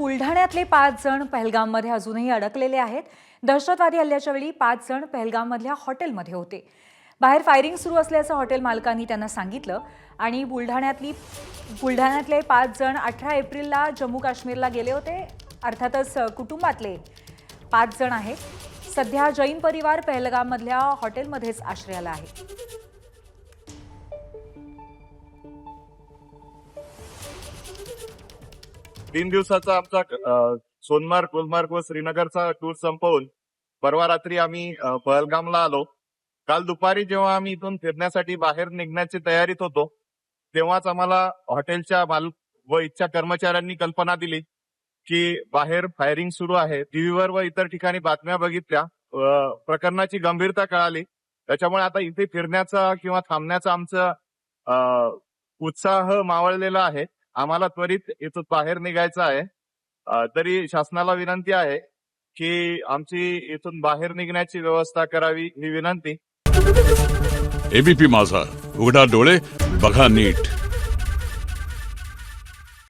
बुलढाण्यातले 5 जण पहलगाममध्ये अजूनही अडकलेले आहेत। दहशतवादी हल्ल्याच्या वेळी 5 जण पहलगाममधल्या हॉटेलमध्ये होते। बाहेर फायरिंग सुरू असल्याचं हॉटेल मालकांनी त्यांना सांगितलं आणि बुलढाण्यातले 5 जण 18 एप्रिलला जम्मू काश्मीरला गेले होते। अर्थातच कुटुंबातले 5 जण आहेत। सध्या जैन परिवार पहलगाममधल्या हॉटेलमध्येच आश्रयाला आहे। 3 दिवसाचा आमचा सोनमार्ग, गुलमार्ग व श्रीनगरचा टूर संपवून परवा रात्री आम्ही पहलगामला आलो। काल दुपारी जेव्हा आम्ही इथून फिरण्यासाठी बाहेर निघण्याची तयारीत होतो तेव्हाच आम्हाला हॉटेलच्या मालक व इथच्या कर्मचाऱ्यांनी कल्पना दिली की बाहेर फायरिंग सुरू आहे। टीव्हीवर व इतर ठिकाणी बातम्या बघितल्या, प्रकरणाची गंभीरता कळाली। त्याच्यामुळे आता इथे फिरण्याचा किंवा थांबण्याचा आमचा उत्साह मावळलेला आहे। आम्हाला त्वरित इथून बाहेर निघायचं आहे। तरी शासनाला विनंती आहे की आमची इथून बाहेर निघण्याची व्यवस्था करावी ही विनंती। एबीपी माझा, उघडा डोळे बघा नीट।